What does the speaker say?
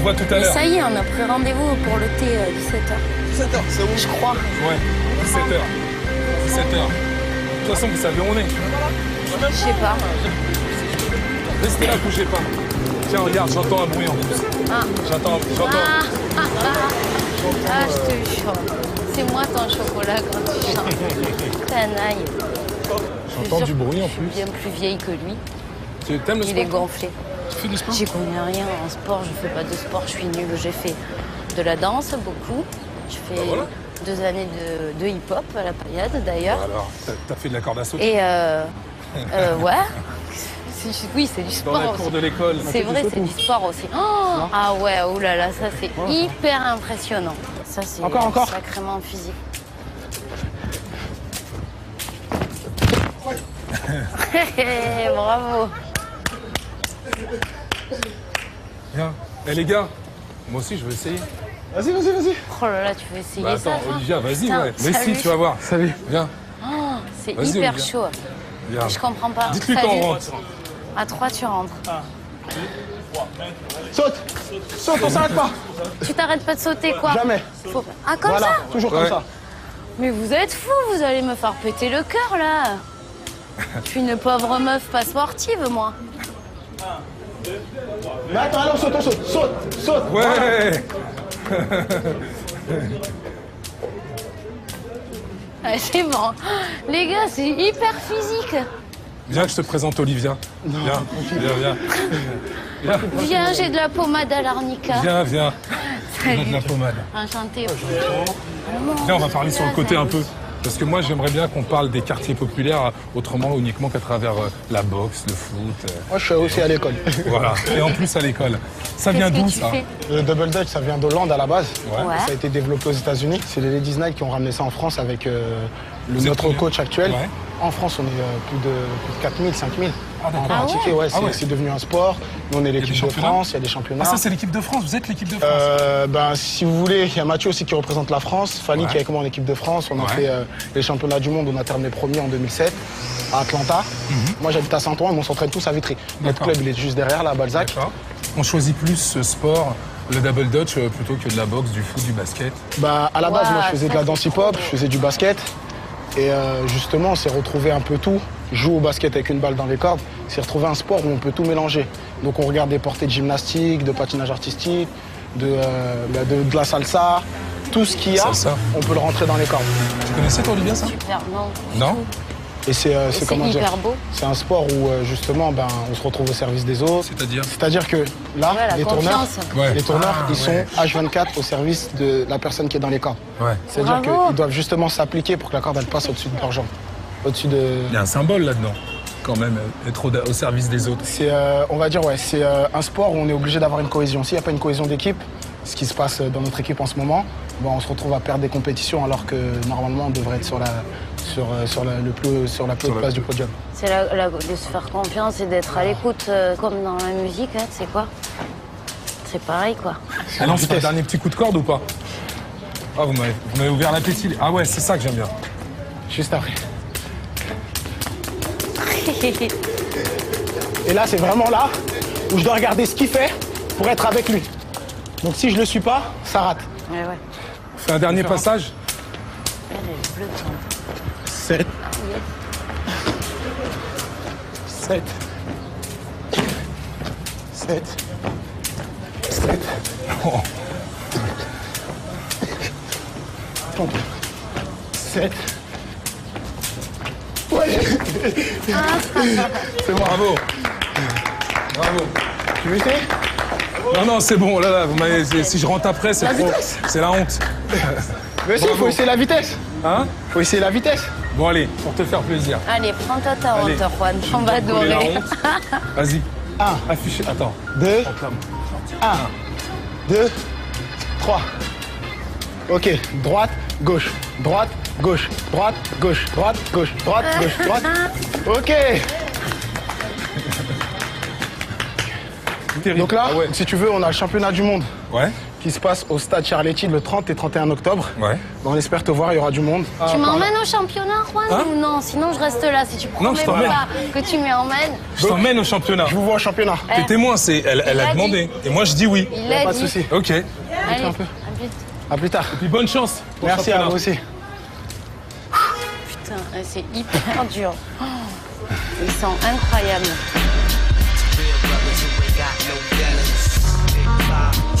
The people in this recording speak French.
se voit tout à Mais l'heure. ça y est, on a pris rendez-vous pour le thé à 17h. 17h, c'est où? Je crois. Ouais, 17h. 17h. De toute façon, vous savez où on est. Je sais pas. Restez là, bougez pas. Tiens, regarde, j'entends un bruit en plus. Ah. J'entends. Ah, je te jure. C'est moi ton chocolat quand tu chantes. Canaille. J'entends du bruit en Je suis plus. bien plus vieille que lui. Tu aimes le Il sport? est gonflé. Tu fais du sport? J'y connais rien en sport, je fais pas de sport, je suis nulle. J'ai fait de la danse beaucoup. Je fais voilà. 2 années de hip-hop à la Payade d'ailleurs. Alors, t'as fait de la corde à sauter? Et ouais. Oui, c'est du sport Dans la aussi. cour de l'école. C'est vrai, c'est du sport aussi. Oh, ah ouais, oulala, ça c'est hyper impressionnant. Ça c'est Encore. sacrément physique. Bravo. Viens. Eh les gars, moi aussi je veux essayer. Vas-y. Oh là là, tu veux essayer Bah ça attends, toi Olivia, vas-y, Putain, ouais. Mais salut. si, tu vas voir. Salut. Viens, Oh, c'est Vas-y, hyper Olivia. chaud. viens. Je comprends pas. Dites-lui Salut. qu'on rentre. À 3, tu rentres. Saute, on s'arrête pas. Tu t'arrêtes pas de sauter, quoi. Jamais. Ah, comme Voilà, ça toujours Ouais. comme ça. Mais vous êtes fous, vous allez me faire péter le cœur, là. Je suis une pauvre meuf pas sportive, moi. Mais attends, allez, on saute. Ouais. Ah, c'est bon. Les gars, c'est hyper physique. Viens que je te présente Olivia. Viens. Viens, j'ai de la pommade à l'arnica. Viens. De Salut. la pommade. Enchantée. Viens, on va parler sur le côté un peu. Parce que moi, j'aimerais bien qu'on parle des quartiers populaires autrement, uniquement qu'à travers la boxe, le foot. Moi, je suis aussi à l'école. Voilà. Et en plus à l'école. Ça vient Qu'est-ce que d'où tu ça? fais? Le double dutch, ça vient d'Hollande à la base. Ouais. Ça a été développé aux États-Unis. C'est les Ladies Night qui ont ramené ça en France avec êtes notre combien? coach actuel. Ouais. En France, on est plus de 4000, 5000. Ah, d'accord. On pratique, ouais, Ah ouais. c'est devenu un sport. Nous, on est l'équipe de championnats? France, il y a des championnats. Ah, ça, c'est l'équipe de France. Vous êtes l'équipe de France. Ben, si vous voulez, il y a Mathieu aussi qui représente la France, Fanny Ouais. qui est avec moi en équipe de France. On a Ouais. fait les championnats du monde, on a terminé premier en 2007 à Atlanta. Moi j'habite à Saint-Ouen, mais on s'entraîne tous à Vitry. Notre D'accord. club il est juste derrière, là, à Balzac. D'accord. On choisit plus ce sport, le double dutch, plutôt que de la boxe, du foot, du basket. Bah, à la base, Wow, moi je faisais de ça, la danse hip-hop, je faisais du basket. Et justement, on s'est retrouvé un peu tout. Jouer au basket avec une balle dans les cordes, c'est retrouver un sport où on peut tout mélanger. Donc on regarde des portées de gymnastique, de patinage artistique, de la salsa. Tout ce qu'il y a, Salsa. on peut le rentrer dans les cordes. Tu connaissais toi, Olivia, ça? Super, non. Non? Et c'est C'est comment dire, hyper beau. c'est un sport où justement ben, on se retrouve au service des autres. C'est-à-dire? C'est-à-dire que là, Ouais, la les tourneurs, confiance. Ouais. les tourneurs, Ah, ils ouais. sont H24 au service de la personne qui est dans les cordes. Ouais. C'est-à-dire Bravo. qu'ils doivent justement s'appliquer pour que la corde elle passe au-dessus de leur jambe. Au-dessus de. Il y a un symbole là-dedans, quand même, être au service des autres. C'est, on va dire, ouais, c'est un sport où on est obligé d'avoir une cohésion. S'il n'y a pas une cohésion d'équipe, ce qui se passe dans notre équipe en ce moment, bon, on se retrouve à perdre des compétitions alors que normalement on devrait être sur la plus haute place du podium. C'est de se faire confiance et d'être à l'écoute, comme dans la musique, hein, tu sais quoi. C'est pareil, quoi. Et là, on se fait un vitesse. dernier petit coup de corde ou pas? Ah, vous m'avez ouvert l'appétit. Ah ouais, c'est ça que j'aime bien. Juste après. Et là, c'est vraiment là où je dois regarder ce qu'il fait pour être avec lui. Donc si je le suis pas, ça rate. Ouais, ouais. On fait un dernier passage. Elle est bleue, toi. 7. 7. 7. 7. Oh. 7. Ouais. C'est bon, bravo. Bravo. Tu veux essayer? Non, c'est bon, là, si je rentre après, c'est La trop. vitesse. C'est la honte. Mais si, il faut essayer la vitesse. Hein? Faut essayer la vitesse. Bon, allez, pour te faire plaisir. Allez, prends-toi ta Allez. honte, Juan. On va Coller la adorer. honte. Vas-y. 1, Affiche. Attends. 2, Proclame. 1, 2, 3. Ok, droite, gauche, droite, gauche, droite, gauche, droite, gauche, droite, gauche, droite. Ok. Terrible. Donc là, Ah ouais. si tu veux, on a le championnat du monde Ouais. qui se passe au stade Charletti le 30 et 31 octobre. Ouais. On espère te voir, il y aura du monde. Tu m'emmènes au championnat, Juan, Hein ou non? Sinon, je reste là. Si tu promets je t'emmène. pas que tu m'emmènes. Je t'emmène au championnat. Je vous vois au championnat. T'es témoin, elle l'a a demandé. Et moi, je dis oui. Il Y a l'a pas de dit. souci. Ok. Allez, un peu. à vite. À plus tard. Et puis bonne chance. Pour le Merci à championnat. vous aussi. Putain, c'est hyper dur. Oh, ils sont incroyables. Real brothers who ain't got no feelings. Big five.